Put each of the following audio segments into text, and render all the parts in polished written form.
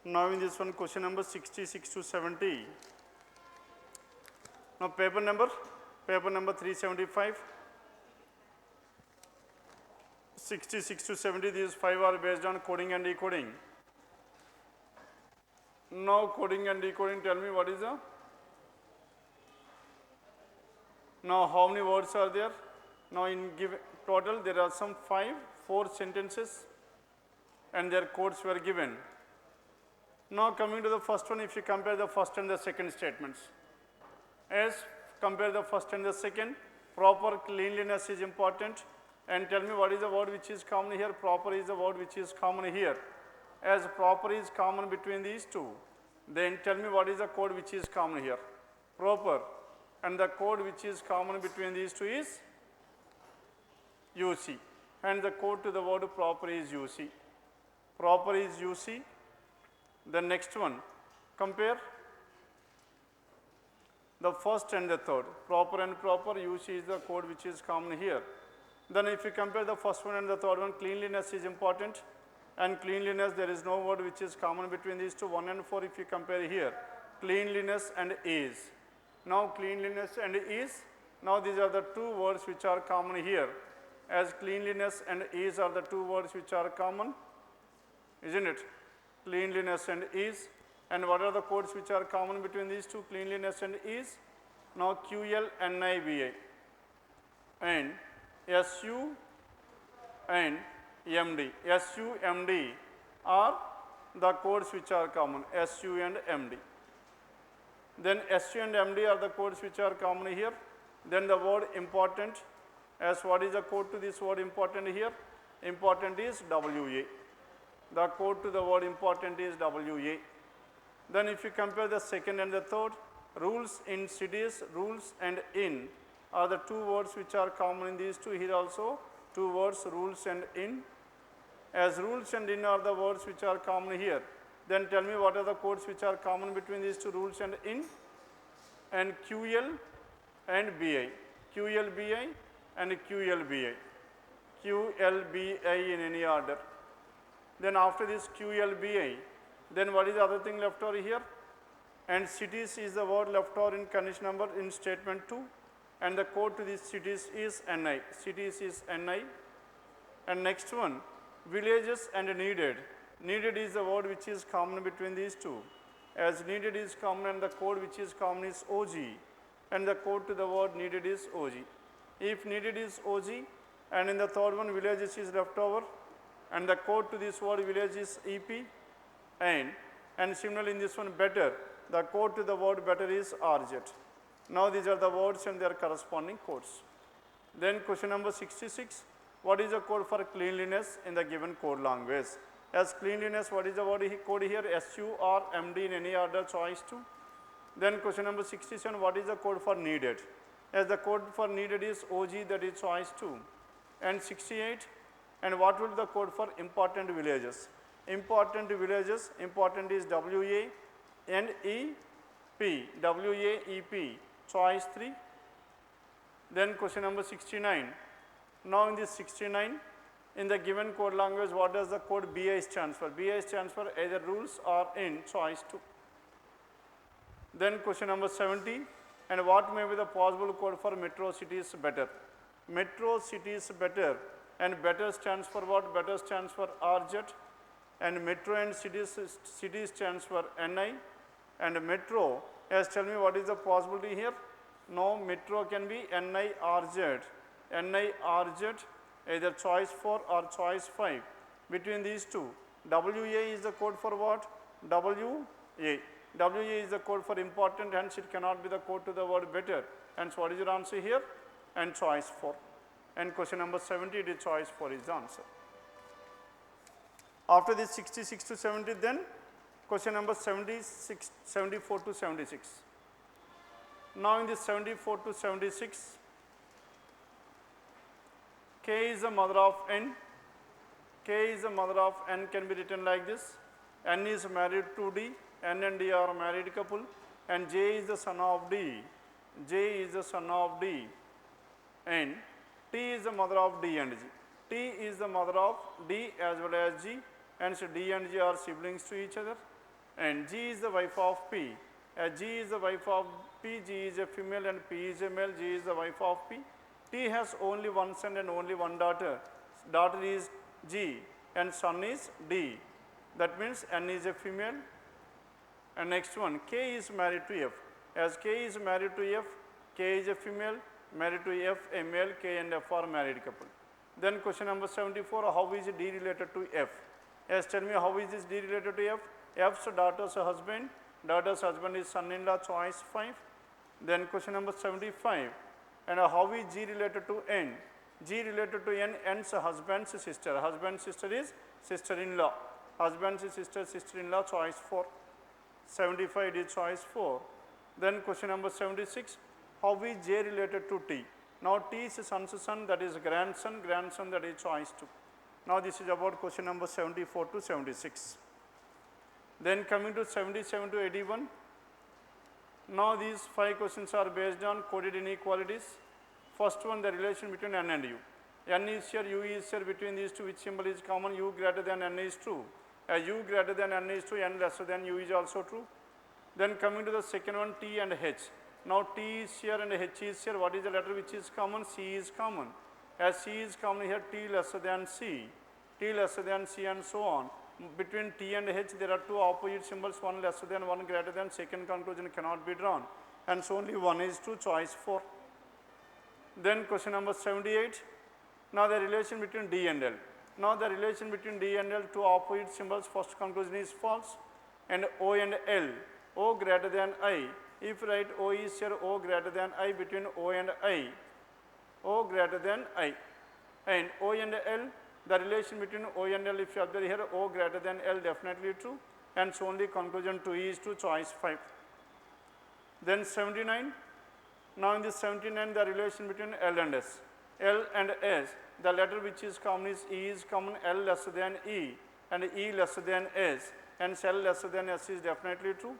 Now in this one, question number 66 to 70. Now paper number 375. 66 to 70, these 5 are based on coding and decoding. Now coding and decoding, tell me what is the, now how many words are there? Now in given total there are some 4 sentences and their codes were given. Now coming to the first one, if you compare the first and the second statements. As compare the first and the second, proper cleanliness is important. And tell me what is the word which is common here? Proper is the word which is common here. As proper is common between these two, then tell me what is the code which is common here? Proper. And the code which is common between these two is UC. And the code to the word proper is UC. Proper is UC. The next one, compare the first and the third. Proper and proper, UC is the code which is common here. Then if you compare the first one and the third one, cleanliness is important. And cleanliness, there is no word which is common between these two. 1 and 4 if you compare here. Cleanliness and ease. Now cleanliness and ease. Now these are the two words which are common here. As cleanliness and ease are the two words which are common. Isn't it? Cleanliness and ease. And what are the codes which are common between these two? Cleanliness and ease. Now QLNIVA and SU and MD. SU, MD are the codes which are common. SU and MD. Then SU and MD are the codes which are common here. Then the word important. As what is the code to this word important here? Important is WA. The code to the word important is WA. Then if you compare the second and the third, rules in cities, rules and in are the two words which are common in these two. Here also two words, rules and in. As rules and in are the words which are common here, then tell me what are the codes which are common between these two, rules and in. And QL and BI. QLBI and QLBI. QLBI in any order. Then after this QLBI, then what is the other thing left over here? And cities is the word left over in condition number in statement 2. And the code to these cities is NI. Cities is NI. And next one, villages and needed. Needed is the word which is common between these two. As needed is common and the code which is common is OG. And the code to the word needed is OG. If needed is OG, and in the third one villages is left over, and the code to this word village is EP. And similarly in this one better, the code to the word better is RZ. Now these are the words and their corresponding codes. Then question number 66, what is the code for cleanliness in the given code language? As cleanliness, what is the word code here? SU or MD in any order, choice 2. Then question number 67, what is the code for needed? As the code for needed is OG, that is choice 2. And 68, and what will be the code for important villages? Important villages, important is WA and EP. WA, EP, choice 3. Then question number 69. Now in this 69, in the given code language, what does the code BI stands for? BI stands for either rules or in, choice 2. Then question number 70, and what may be the possible code for metro cities better? Metro cities better, and better stands for what? Better stands for RZ, and metro and cities stands for NI, and metro, as tell me what is the possibility here? No, metro can be NIRZ, NIRZ, either choice 4 or choice 5. Between these two, WA is the code for what? WA. WA is the code for important, hence it cannot be the code to the word better. Hence what is your answer here? And choice 4. And question number 70, it is choice 4 is the answer. After this 66 to 70, then question number 74 to 76. Now in this 74 to 76, K is the mother of N. K is the mother of N can be written like this. N is married to D. N and D are a married couple. And J is the son of D. J is the son of D. And T is the mother of D and G. T is the mother of D as well as G. And so D and G are siblings to each other. and G is the wife of P. As G is the wife of P, G is a female and P is a male, G is the wife of P. T has only one son and only one daughter. Daughter is G and son is D. That means N is a female. And next one, K is married to F. As K is married to F, K is a female, married to F, a male, K and F are married couple. Then question number 74, how is D related to F? Yes, tell me how is this D related to F? F's daughter's husband is son-in-law, choice 5. Then question number 75, and how is G related to N? G related to N, N's husband's sister. Husband's sister is sister-in-law. Husband's sister, sister-in-law, choice 4. 75 is choice 4. Then question number 76, how is J related to T? Now T is son's son, that is grandson, that is choice 2. Now this is about question number 74 to 76. Then coming to 77 to 81. Now these 5 questions are based on coded inequalities. First one, the relation between N and U. N is here, U is here, between these two which symbol is common? U greater than N is true. As U greater than N is true, N lesser than U is also true. Then coming to the second one, T and H. Now T is here and H is here. What is the letter which is common? C is common. As C is common here, T lesser than C. T lesser than C and so on. Between T and H there are two opposite symbols, one lesser than, one greater than. Second conclusion cannot be drawn. And so only one is true, choice 4. Then question number 78. Now the relation between D and L. Now the relation between D and L, two opposite symbols, first conclusion is false. And O and L, O greater than I. If you write O is here, O greater than I, between O and I, O greater than I. And O and L, the relation between O and L, if you observe here, O greater than L, definitely true. And so only conclusion 2 is true, choice 5. Then 79. Now in this 79, the relation between L and S. L and S, the letter which is common is E is common, L lesser than E and E lesser than S, and L lesser than S is definitely true.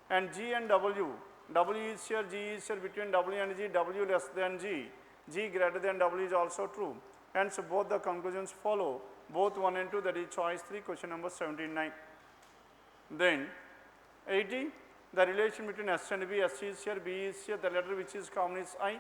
And G and W, W is here, G is here, between W and G, W less than G, G greater than W is also true. And so both the conclusions follow, both 1 and 2, that is choice 3, question number 79. Then 80, the relation between S and B, S is here, B is here, the letter which is common is I.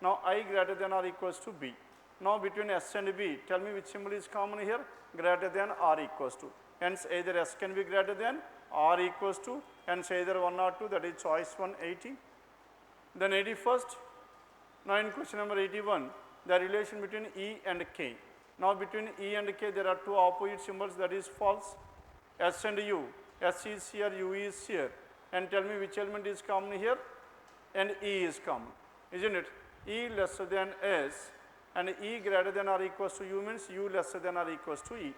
Now I greater than or equals to B. Now between S and B, tell me which symbol is common here? Greater than or equals to. Hence either S can be greater than or equals to, hence either 1 or 2, that is choice 1, 80. Then 81st, now in question number 81, the relation between E and K. Now between E and K there are two opposite symbols, that is false. S and U, S is here, U is here. And tell me which element is common here? And E is common, isn't it? E lesser than S and E greater than or equals to U means U lesser than or equals to E.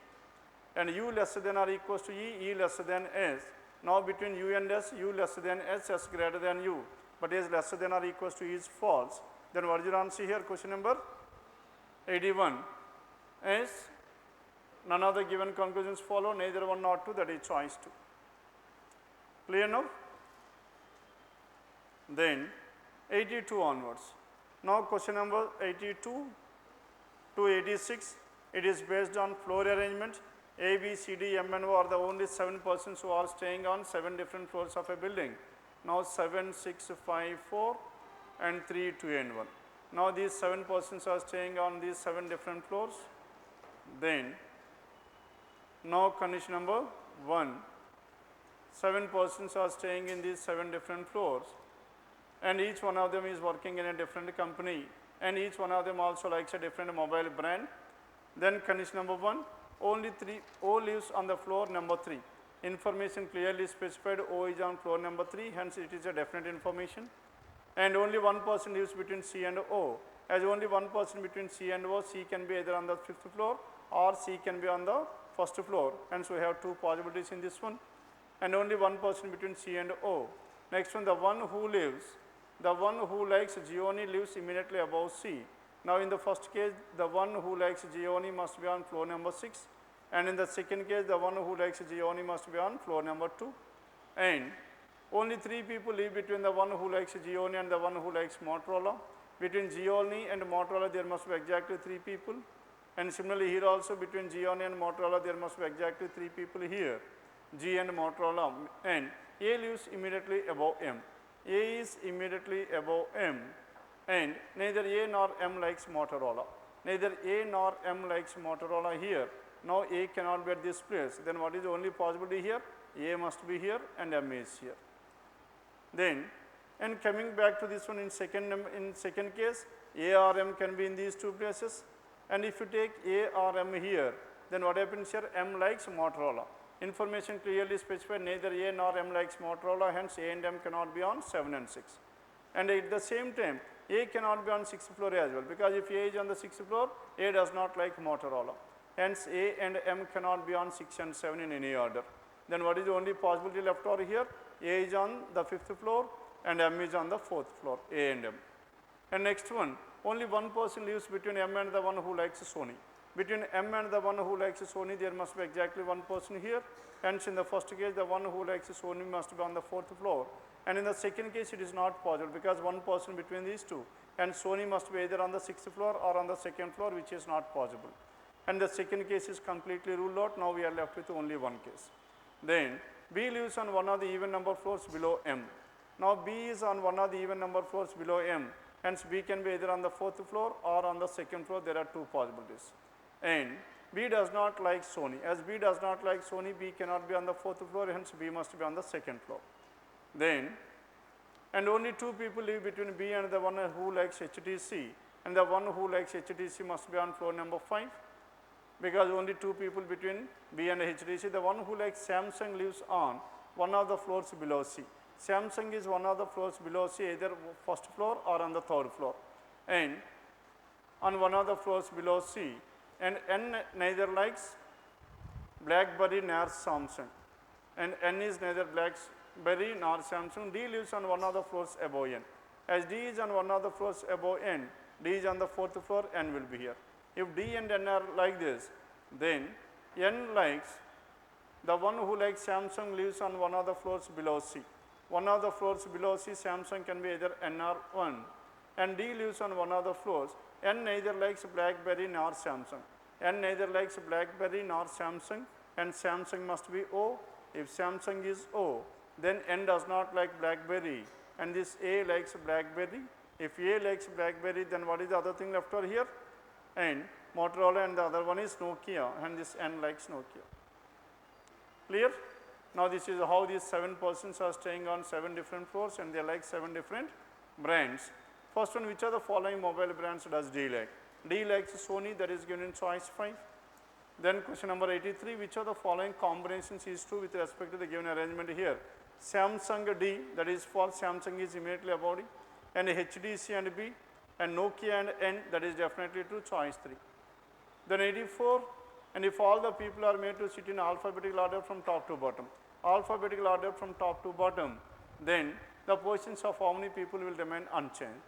And U lesser than or equals to E, E lesser than S. Now between U and S, U lesser than S, S greater than U. But S lesser than or equals to E is false. Then what is your answer here? Question number 81. S, none of the given conclusions follow, neither 1 nor 2, that is choice 2. Clear now? Then 82 onwards. Now question number 82 to 86, it is based on floor arrangement. A, B, C, D, M and O are the only 7 persons who are staying on 7 different floors of a building. Now 7, 6, 5, 4 and 3, 2 and 1. Now these 7 persons are staying on these 7 different floors. Then now condition number 1, 7 persons are staying in these 7 different floors, and each one of them is working in a different company, and each one of them also likes a different mobile brand. Then condition number 1, only O lives on the floor number 3. Information clearly specified, O is on floor number 3, hence it is a definite information. And only one person lives between C and O. As only one person between C and O, C can be either on the 5th floor or C can be on the 1st floor. And so we have 2 possibilities in this one. And only one person between C and O. Next one, the one who likes Gioni lives immediately above C. Now in the first case, the one who likes Gioni must be on floor number 6. And in the second case, the one who likes Gioni must be on floor number 2. And only 3 people live between the one who likes Gioni and the one who likes Motorola. Between Gioni and Motorola, there must be exactly 3 people. And similarly here also between Gioni and Motorola, there must be exactly 3 people here. G and Motorola, and A lives immediately above M. A is immediately above M, and neither A nor M likes Motorola. Neither A nor M likes Motorola here. Now A cannot be at this place. Then what is the only possibility here? A must be here and M is here. Then, and coming back to this one in second case, A or M can be in these two places. And if you take A or M here, then what happens here? M likes Motorola. Information clearly specified, neither A nor M likes Motorola, hence A and M cannot be on 7 and 6. And at the same time, A cannot be on 6th floor as well, because if A is on the 6th floor, A does not like Motorola. Hence, A and M cannot be on 6 and 7 in any order. Then what is the only possibility left over here? A is on the 5th floor and M is on the 4th floor, A and M. And next one, only one person lives between M and the one who likes Sony. Between M and the one who likes Sony, there must be exactly one person here. Hence, in the first case, the one who likes Sony must be on the 4th floor. And in the second case, it is not possible because one person between these two. And Sony must be either on the 6th floor or on the 2nd floor, which is not possible. And the second case is completely ruled out. Now we are left with only one case. Then B lives on one of the even number floors below M. Now B is on one of the even number floors below M. Hence B can be either on the 4th floor or on the 2nd floor. There are two possibilities. And B does not like Sony. As B does not like Sony, B cannot be on the 4th floor, hence B must be on the 2nd floor. Then, and only two people live between B and the one who likes HTC, and the one who likes HTC must be on floor number 5, because only two people between B and HTC. The one who likes Samsung lives on one of the floors below C. Samsung is one of the floors below C, either 1st floor or on the 3rd floor. And on one of the floors below C, and N neither likes BlackBerry nor Samsung, and N is neither BlackBerry nor Samsung. D lives on one of the floors above N. As D is on one of the floors above N, D is on the 4th floor, N will be here. If D and N are like this, then N likes, the one who likes Samsung lives on one of the floors below C. One of the floors below C, Samsung can be either N or 1. And D lives on one of the floors. N neither likes BlackBerry nor Samsung. N neither likes BlackBerry nor Samsung, and Samsung must be O. If Samsung is O, then N does not like BlackBerry, and this A likes BlackBerry. If A likes BlackBerry, then what is the other thing left over here? And Motorola, and the other one is Nokia, and this N likes Nokia. Clear? Now this is how these 7 persons are staying on 7 different floors, and they like 7 different brands. First one, which are the following mobile brands does D like? D likes Sony, that is given in choice 5. Then question number 83, which are the following combinations is true with respect to the given arrangement here? Samsung D, that is false, Samsung is immediately above D, and HTC and B, and Nokia and N, that is definitely true, choice 3. Then 84, and if all the people are made to sit in alphabetical order from top to bottom, alphabetical order from top to bottom, then the positions of how many people will remain unchanged.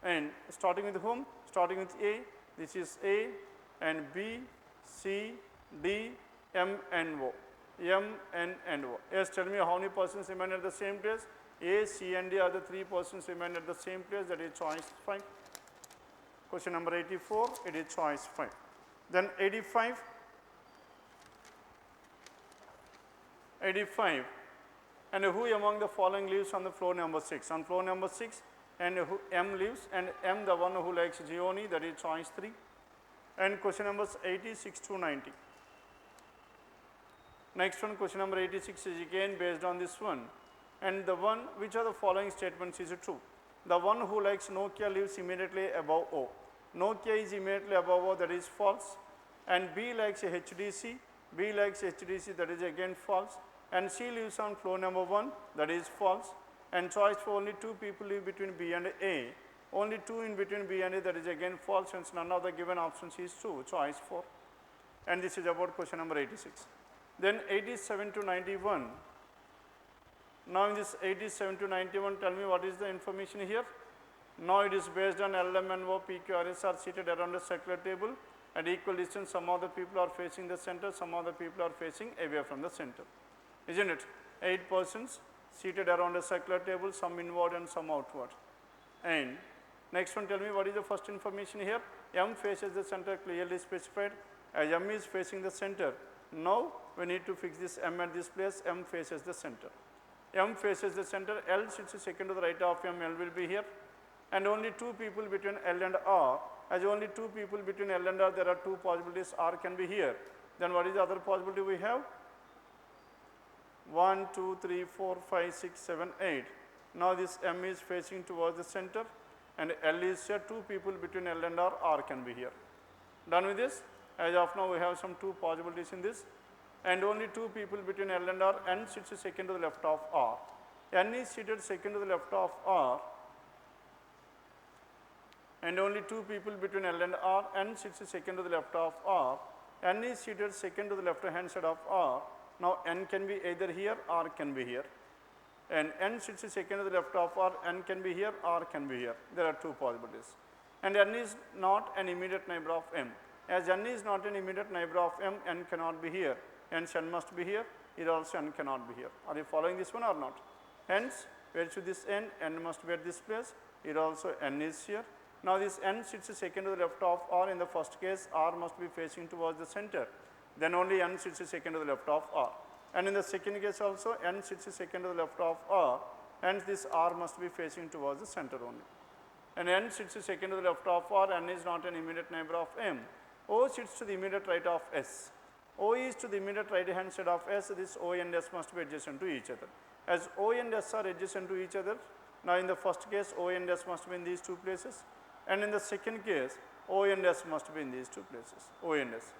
And starting with whom? Starting with A, this is A, and B, C, D, M, N, O. M, N, and O. Yes, tell me how many persons remain at the same place? A, C, and D are the 3 persons remain at the same place, that is choice 5. Question number 84, it is choice 5. Then 85, and who among the following lives on the floor number 6? On floor number 6, and who M lives, and M the one who likes Gioni, that is choice 3. And question numbers 86 to 90. Next one, question number 86 is again based on this one. And the one, which are the following statements is true? The one who likes Nokia lives immediately above O. Nokia is immediately above O, that is false. And B likes HDC, B likes HDC, that is again false. And C lives on floor number 1, that is false. And choice for only 2 people live between B and A. Only 2 in between B and A, that is again false, since none of the given options is true, choice 4. And this is about question number 86. Then 87 to 91. Now in this 87 to 91, tell me what is the information here? Now it is based on LM and O, PQRS are seated around a circular table at equal distance. Some of the people are facing the center, some of the people are facing away from the center. Isn't it? 8 persons seated around a circular table, some inward and some outward. And next one, tell me what is the first information here? M faces the center, clearly specified. As M is facing the center, Now we need to fix this M at this place, M faces the center. M faces the center, L sits second to the right of M, L will be here. And only two people between L and R. As only two people between L and R, there are two possibilities, R can be here. Then what is the other possibility we have? 1, 2, 3, 4, 5, 6, 7, 8. Now this M is facing towards the center and L is here, two people between L and R can be here. Done with this? As of now we have some two possibilities in this, and only two people between L and R, N sits second to the left of R. N is seated second to the left of R, and only two people between L and R, N sits second to the left of R. N is seated second to the left hand side of R. Now N can be either here, R can be here. And N sits second to the left of R, N can be here, R can be here. There are two possibilities. And N is not an immediate neighbor of M. As N is not an immediate neighbor of M, N cannot be here. Hence N must be here, here also N cannot be here. Are you following this one or not? Hence, where should this N? N must be at this place, here also N is here. Now this N sits second to the left of R. In the first case, R must be facing towards the center. Then only N sits second to the left of R. And in the second case also, N sits second to the left of R. Hence this R must be facing towards the center only. And N sits second to the left of R, N is not an immediate neighbor of M. O sits to the immediate right of S. O is to the immediate right hand side of S, this O and S must be adjacent to each other. As O and S are adjacent to each other, now in the first case O and S must be in these two places, and in the second case O and S must be in these two places, O and S.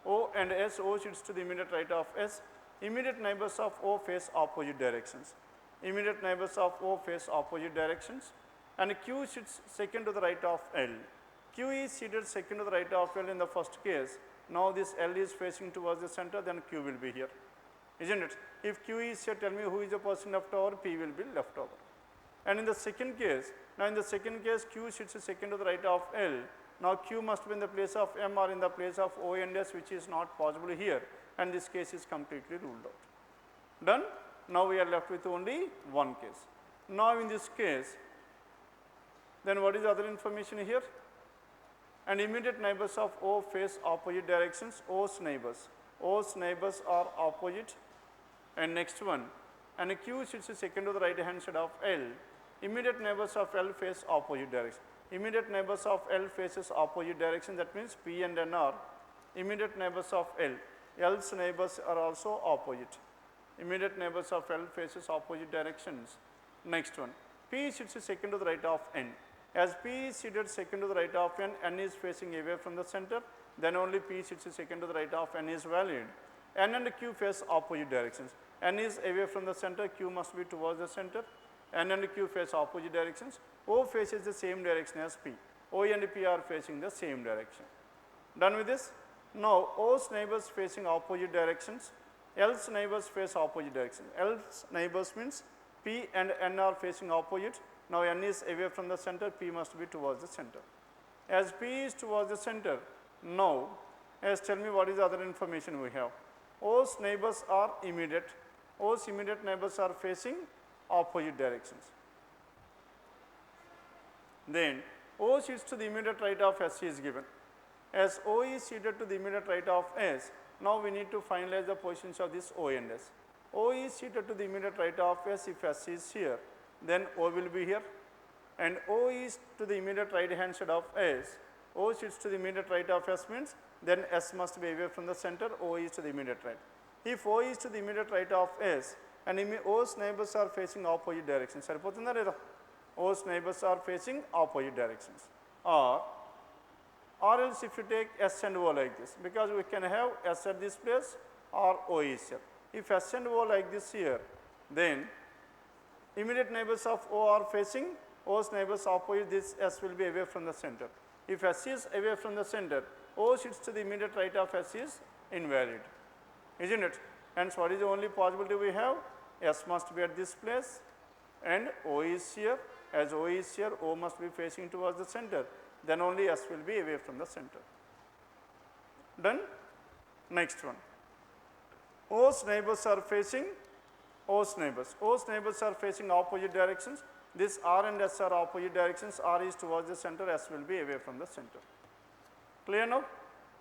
O and S, O sits to the immediate right of S. Immediate neighbors of O face opposite directions. Immediate neighbors of O face opposite directions, and Q sits second to the right of L. Q is seated second to the right of L in the first case. Now this L is facing towards the center, then Q will be here, isn't it? If Q is here, tell me who is the person left over, P will be left over. And in the second case, now in the second case, Q sits second to the right of L. Now Q must be in the place of M or in the place of O and S, which is not possible here, and this case is completely ruled out. Done? Now we are left with only one case. Now in this case, then what is the other information here? And immediate neighbors of O face opposite directions, O's neighbors are opposite. And next one, and Q sits second to the right hand side of L. Immediate neighbors of L face opposite direction. Immediate neighbors of L faces opposite direction, that means P and N are immediate neighbors of L. L's neighbors are also opposite. Immediate neighbors of L faces opposite directions. Next one, P sits second to the right of N. As P is seated second to the right of N, N is facing away from the center, then only P sits second to the right of N is valid. N and Q face opposite directions. N is away from the center, Q must be towards the center. N and Q face opposite directions. O faces the same direction as P. O and P are facing the same direction. Done with this? Now O's neighbors facing opposite directions. L's neighbors face opposite directions. L's neighbors means P and N are facing opposite. Now N is away from the center, P must be towards the center. As P is towards the center, now as tell me what is the other information we have. O's neighbors are immediate. O's immediate neighbors are facing opposite directions. Then O sits to the immediate right of S is given. As O is seated to the immediate right of S, now we need to finalize the positions of this O and S. O is seated to the immediate right of S. If S is here, then O will be here, and O is to the immediate right hand side of S. O sits to the immediate right of S means then S must be away from the center, O is to the immediate right. If O is to the immediate right of S and O's neighbors are facing opposite directions, O's neighbors are facing opposite directions. Or else if you take S and O like this, because we can have S at this place or O is here. If S and O like this here, then immediate neighbors of O are facing, O's neighbors opposite, this S will be away from the center. If S is away from the center, O sits to the immediate right of S is invalid, isn't it? Hence, what is the only possibility we have? S must be at this place and O is here. As O is here, O must be facing towards the center. Then only S will be away from the center. Done? Next one. O's neighbors are facing O's neighbors. O's neighbors are facing opposite directions. This R and S are opposite directions. R is towards the center, S will be away from the center. Clear now?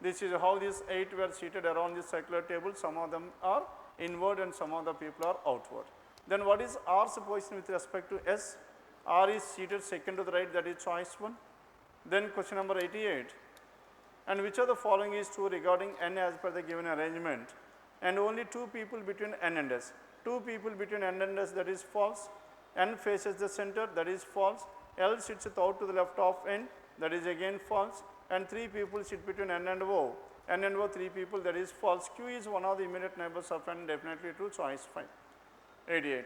This is how these 8 were seated around this circular table. Some of them are inward and some of the people are outward. Then what is R's position with respect to S? R is seated second to the right, that is choice 1. Then question number 88. And which of the following is true regarding N as per the given arrangement? And only 2 people between N and S. 2 people between N and S, that is false. N faces the center, that is false. L sits out to the left of N, that is again false. And 3 people sit between N and O. N and O, 3 people, that is false. Q is one of the immediate neighbors of N, definitely true, choice 5. 88.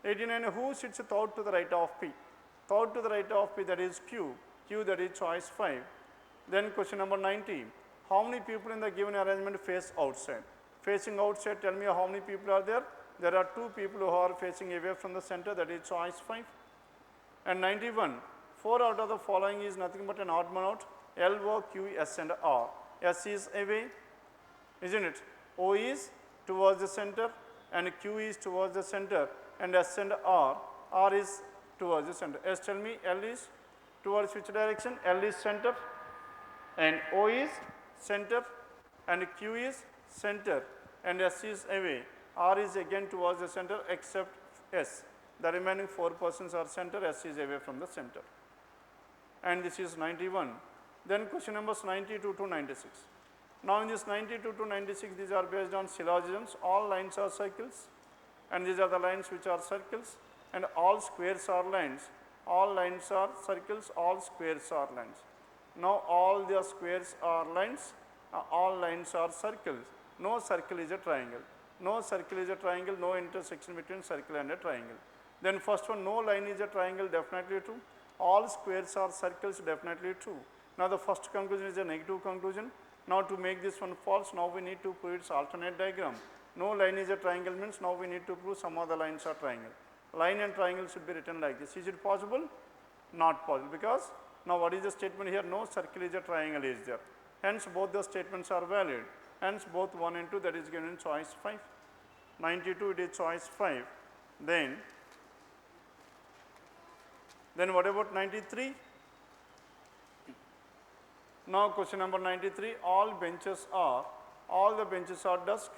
89, who sits out to the right of P? Out to the right of P, that is Q. Q, that is choice 5. Then question number 90. How many people in the given arrangement face outside? Facing outside, tell me how many people are there? There are 2 people who are facing away from the center, that is choice 5. And 91, 4 out of the following is nothing but an odd man out. L, O, Q, S and R. S is away, isn't it? O is towards the center and Q is towards the center, and S and R is towards the center. S, tell me, L is towards which direction? L is center and O is center and Q is center and S is away. R is again towards the center except S. The remaining 4 persons are center, S is away from the center. And this is 91. Then question numbers 92 to 96. Now in this 92 to 96, these are based on syllogisms. All lines are circles and these are the lines which are circles, and all squares are lines. All lines are circles, all squares are lines. Now all the squares are lines, all lines are circles. No circle is a triangle. No circle is a triangle, no intersection between circle and a triangle. Then first one, no line is a triangle, definitely true. All squares are circles, definitely true. Now the first conclusion is a negative conclusion. Now to make this one false, now we need to prove its alternate diagram. No line is a triangle means now we need to prove some of the lines are triangle. Line and triangle should be written like this. Is it possible? Not possible, because now what is the statement here? No circle is a triangle is there. Hence both the statements are valid. Hence both 1 and 2, that is given in choice 5. 92, it is choice 5. Then what about 93? Now question number 93, all the benches are dusk,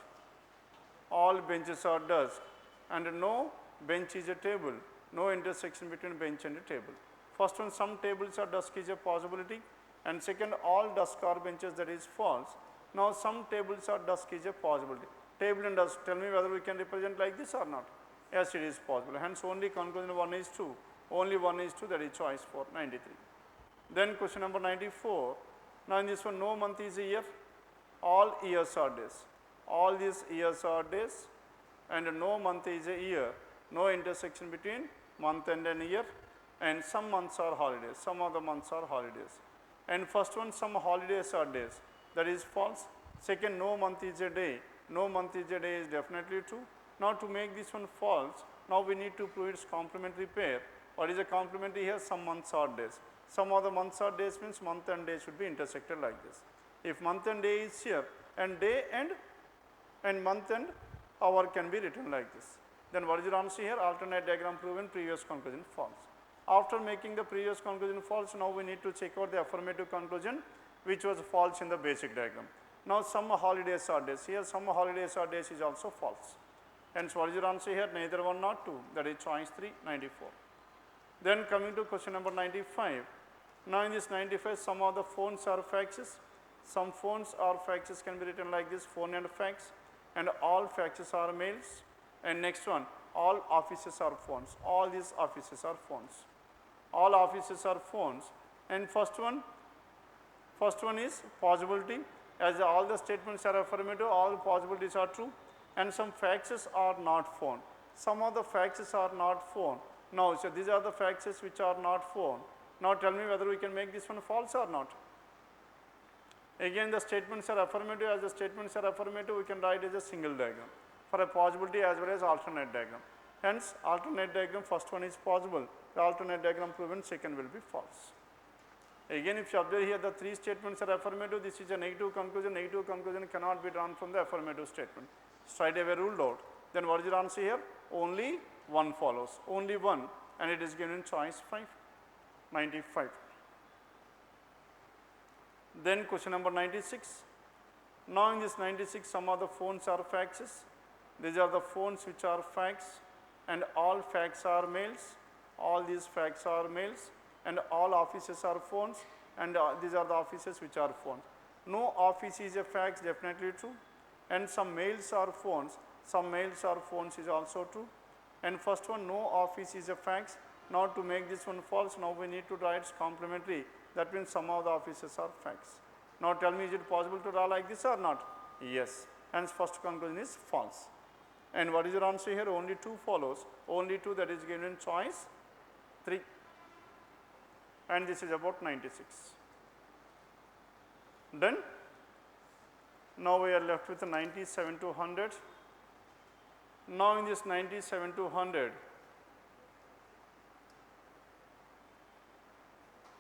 all benches are dusk, and no bench is a table, no intersection between bench and a table. First one, some tables are dusk is a possibility, and second, all dusk are benches, that is false. Now some tables are dusk is a possibility. Table and dusk, tell me whether we can represent like this or not. Yes, it is possible. Hence only conclusion 1 is true. Only 1 is true, that is choice 4, 93. Then question number 94. Now in this one, no month is a year, all years are days. All these years are days and no month is a year. No intersection between month and an year, and some months are holidays, some of the months are holidays. And first one, some holidays are days, that is false. Second, no month is a day, no month is a day is definitely true. Now to make this one false, now we need to prove its complementary pair. What is a complementary here? Some months are days. Some of the months are days means month and day should be intersected like this. If month and day is here, and day and month and hour can be written like this. Then what is your answer here? Alternate diagram proven, previous conclusion false. After making the previous conclusion false, now we need to check out the affirmative conclusion which was false in the basic diagram. Now some holidays are days. Here some holidays are days is also false. Hence what is your answer here? Neither 1 nor 2. That is choice 3, 94. Then coming to question number 95. Now in this 95, some of the phones are faxes. Some phones or faxes can be written like this, phone and fax, and all faxes are mails. And next one, all offices are phones. All these offices are phones. All offices are phones. And first one is possibility. As all the statements are affirmative, all the possibilities are true. And some faxes are not phone. Some of the faxes are not phone. Now, so these are the faxes which are not phone. Now tell me whether we can make this one false or not. Again, the statements are affirmative. As the statements are affirmative, we can write as a single diagram for a possibility as well as alternate diagram. Hence, alternate diagram, first one is possible. The alternate diagram proven, second will be false. Again, if you observe here, the 3 statements are affirmative. This is a negative conclusion. Negative conclusion cannot be drawn from the affirmative statement. Straight away ruled out. Then what is your answer here? Only 1 follows. Only 1, and it is given in choice 5, 95. Then question number 96. Now in this 96, some of the phones are faxes. These are the phones which are fax, and all fax are mails. All these fax are mails, and all offices are phones, and these are the offices which are phones. No office is a fax, definitely true. And some mails are phones, some mails are phones is also true. And first one, no office is a fax. Now to make this one false, now we need to write complementary. That means some of the offices are fax. Now tell me, is it possible to draw like this or not? Yes. Hence first conclusion is false. And what is your answer here? Only 2 follows. Only 2, that is given in choice 3. And this is about 96. Done? Now we are left with 97 to 100. Now in this 97 to 100,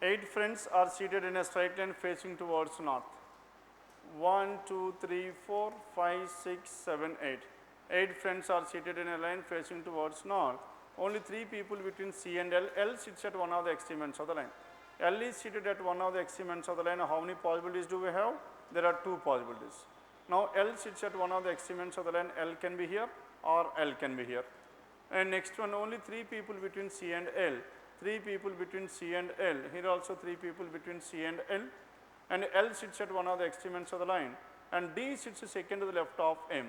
8 friends are seated in a straight line facing towards north. 1, 2, 3, 4, 5, 6, 7, 8. 8 friends are seated in a line facing towards north. Only 3 people between C and L. L sits at one of the extreme ends of the line. L is seated at one of the extreme ends of the line. How many possibilities do we have? There are 2 possibilities. Now L sits at one of the extreme ends of the line. L can be here or L can be here. And next one, only 3 people between C and L. 3 people between C and L. Here also 3 people between C and L. And L sits at one of the extreme ends of the line. And D sits second to the left of M.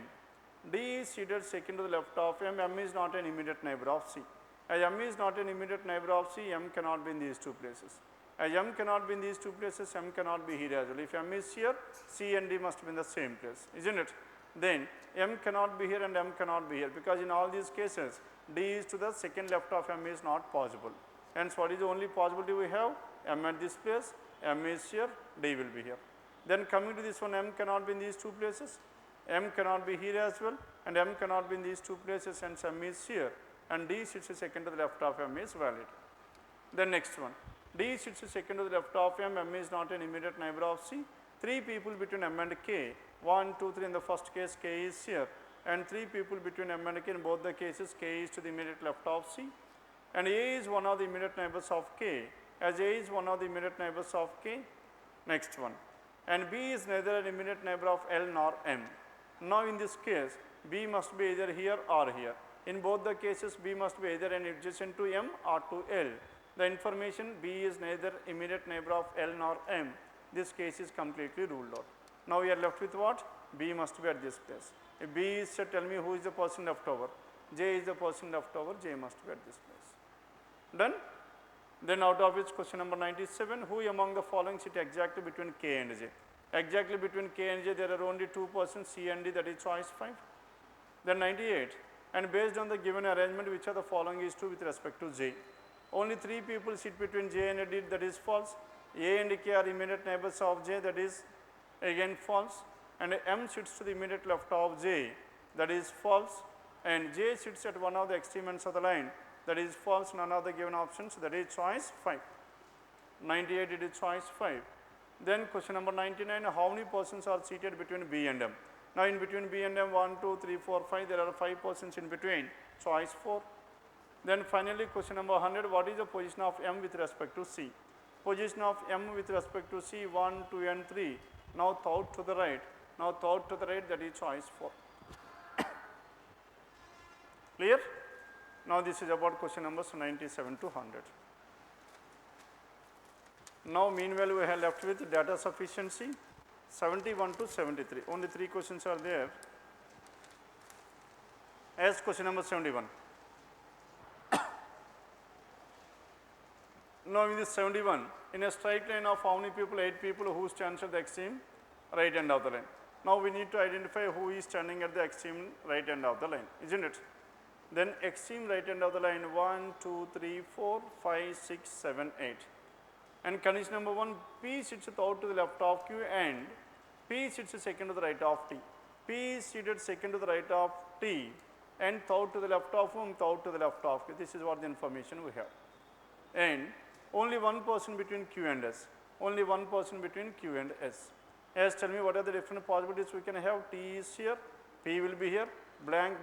D is seated second to the left of M. M is not an immediate neighbor of C. As M is not an immediate neighbor of C, M cannot be in these 2 places. As M cannot be in these 2 places, M cannot be here as well. If M is here, C and D must be in the same place, isn't it? Then M cannot be here and M cannot be here, because in all these cases, D is to the second left of M is not possible. Hence, what is the only possibility we have? M at this place, M is here, D will be here. Then coming to this one, M cannot be in these 2 places. M cannot be here as well, and M cannot be in these 2 places, and M is here, and D sits second to the left of M is valid. Then next one, D sits second to the left of M. M is not an immediate neighbor of C. 3 people between M and K. 1, 2, 3 in the first case, K is here, and 3 people between M and K. In both the cases, K is to the immediate left of C, and A is one of the immediate neighbors of K. As A is one of the immediate neighbors of K, next one, and B is neither an immediate neighbor of L nor M. Now in this case, B must be either here or here. In both the cases, B must be either an adjacent to M or to L. The information B is neither immediate neighbor of L nor M. This case is completely ruled out. Now we are left with what? B must be at this place. If B is set, tell me who is the person left over. J is the person left over, J must be at this place. Done? Then out of which question number 97, who among the following sit exactly between K and J? Exactly between K and J, there are only 2 persons, C and D, that is choice 5. Then 98, and based on the given arrangement, which of the following is true with respect to J? Only 3 people sit between J and D, that is false. A and K are immediate neighbors of J, that is again false. And M sits to the immediate left of J, that is false. And J sits at one of the extreme ends of the line, that is false. None of the given options, that is choice 5. 98, it is choice 5. Then question number 99, how many persons are seated between B and M? Now in between B and M, 1, 2, 3, 4, 5, there are 5 persons in between, choice 4. Then finally question number 100, what is the position of M with respect to C? Position of M with respect to C, 1, 2 and 3. Now thought to the right, that is choice 4. Clear? Now this is about question numbers 97 to 100. Now meanwhile we have left with data sufficiency 71 to 73. Only 3 questions are there. As question number 71. Now in this 71, in a straight line of how many people? 8 people who stands at the extreme right end of the line. Now we need to identify who is standing at the extreme right end of the line, isn't it? Then extreme right end of the line, 1, 2, 3, 4, 5, 6, 7, 8. And condition number 1, P sits out to the left of Q and P sits second to the right of T. P is seated second to the right of T and thought to the left of whom? Thought to the left of Q. This is what the information we have. And only one person between Q and S. Only one person between Q and S. As tell me what are the different possibilities we can have. T is here, P will be here, blank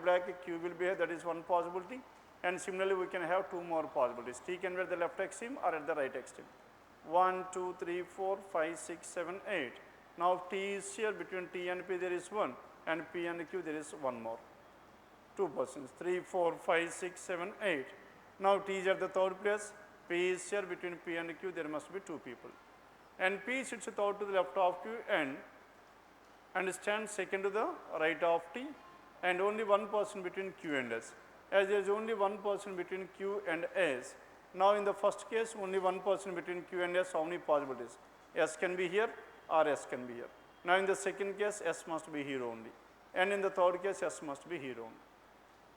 Q will be here, that is one possibility. And similarly we can have 2 more possibilities. T can be at the left extreme or at the right extreme. 1, 2, 3, 4, 5, 6, 7, 8. Now T is here, between T and P there is 1, and P and Q there is one more. 2 persons, 3, 4, 5, 6, 7, 8. Now T is at the third place, P is here, between P and Q there must be 2 people. And P sits third to the left of Q and stands second to the right of T, and only one person between Q and S. As there is only one person between Q and S, now in the first case only one person between Q and S, how many possibilities? S can be here or S can be here. Now in the second case S must be here only, and in the third case S must be here only.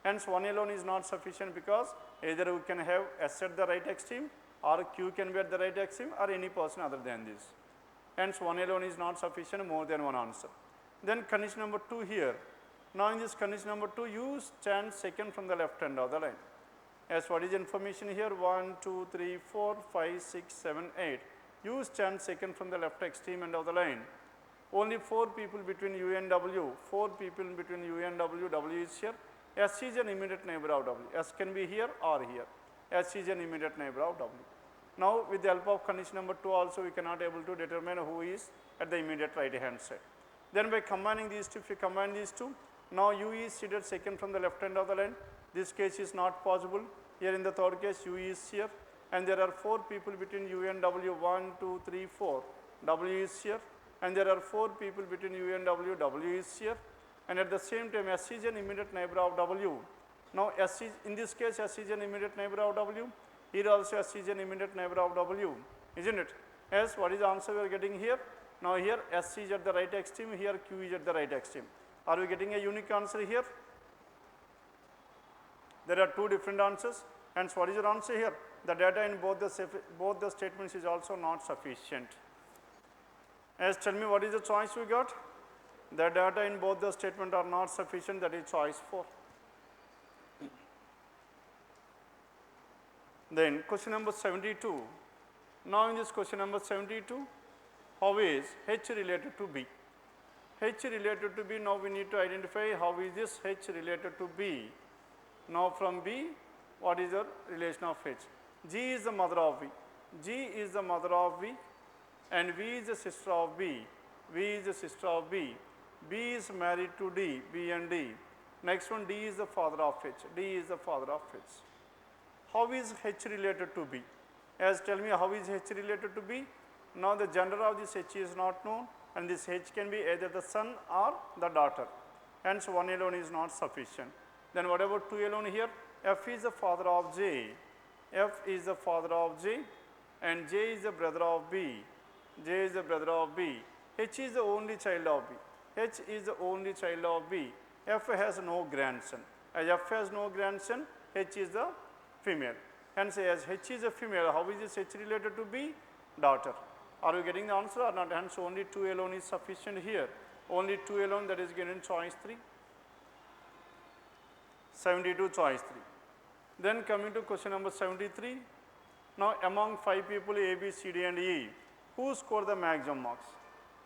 Hence 1 alone is not sufficient, because either we can have S at the right extreme or Q can be at the right extreme or any person other than this. Hence 1 alone is not sufficient, more than one answer. Then condition number 2 here. Now in this condition number 2, you stand second from the left hand of the line. As what is information here? 1, 2, 3, 4, 5, 6, 7, 8. You stand second from the left extreme end of the line. Only 4 people between U and W. 4 people between U and W. W is here. S is an immediate neighbor of W. S can be here or here. S is an immediate neighbor of W. Now with the help of condition number 2 also, we cannot able to determine who is at the immediate right hand side. Then by combining these two, if you combine these two, now U is seated second from the left hand of the line. This case is not possible. Here in the third case, U is here, and there are 4 people between U and W. 1, 2, 3, 4. W is here, and there are 4 people between U and W. W is here, and at the same time S is an immediate neighbor of W. Now S is, in this case S is an immediate neighbor of W. Here also S is an immediate neighbor of W, isn't it? Yes, what is the answer we are getting here? Now here S is at the right extreme, here Q is at the right extreme. Are we getting a unique answer here? There are 2 different answers, and what is your answer here? The data in both the statements is also not sufficient. As tell me, what is the choice we got? The data in both the statement are not sufficient, that is choice 4. Then question number 72. Now in this question number 72, how is H related to B? H related to B, now we need to identify how is this H related to B. Now from B, what is the relation of H? G is the mother of V. G is the mother of V, and V is the sister of B. V is the sister of B. B is married to D, B and D. Next one, D is the father of H. D is the father of H. How is H related to B? As tell me, how is H related to B? Now the gender of this H is not known, and this H can be either the son or the daughter. Hence 1 alone is not sufficient. Then what about 2 alone here? F is the father of J. F is the father of J, and J is the brother of B. J is the brother of B. H is the only child of B. H is the only child of B. F has no grandson. As F has no grandson, H is the female. Hence as H is a female, how is this H related to B? Daughter. Are you getting the answer or not? Hence only 2 alone is sufficient here. Only 2 alone, that is given in choice 3. 72 choice 3. Then coming to question number 73. Now among 5 people A, B, C, D and E, who scored the maximum marks?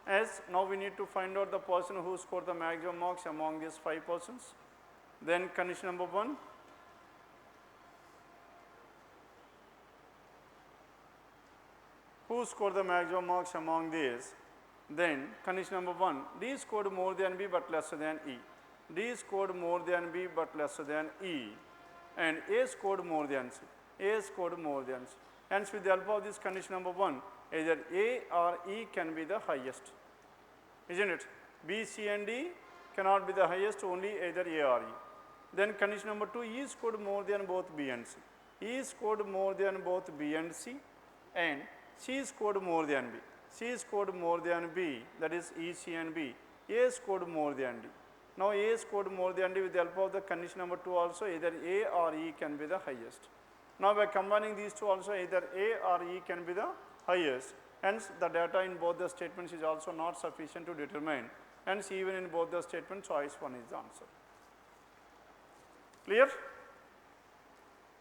As now we need to find out the person who scored the maximum marks among these 5 persons. Then condition number 1. Who scored the maximum marks among these? Then condition number 1. D scored more than B but lesser than E. D scored more than B but lesser than E. And A scored more than C. A scored more than C. Hence with the help of this condition number 1, either A or E can be the highest, isn't it? B, C and D cannot be the highest, only either A or E. Then condition number 2, E scored more than both B and C. E scored more than both B and C, and C scored more than B. C scored more than B, that is E, C and B. A scored more than D. Now A scored more than D, with the help of the condition number 2 also, either A or E can be the highest. Now by combining these two also, either A or E can be the highest. Hence the data in both the statements is also not sufficient to determine. Hence even in both the statements, choice 1 is the answer. Clear?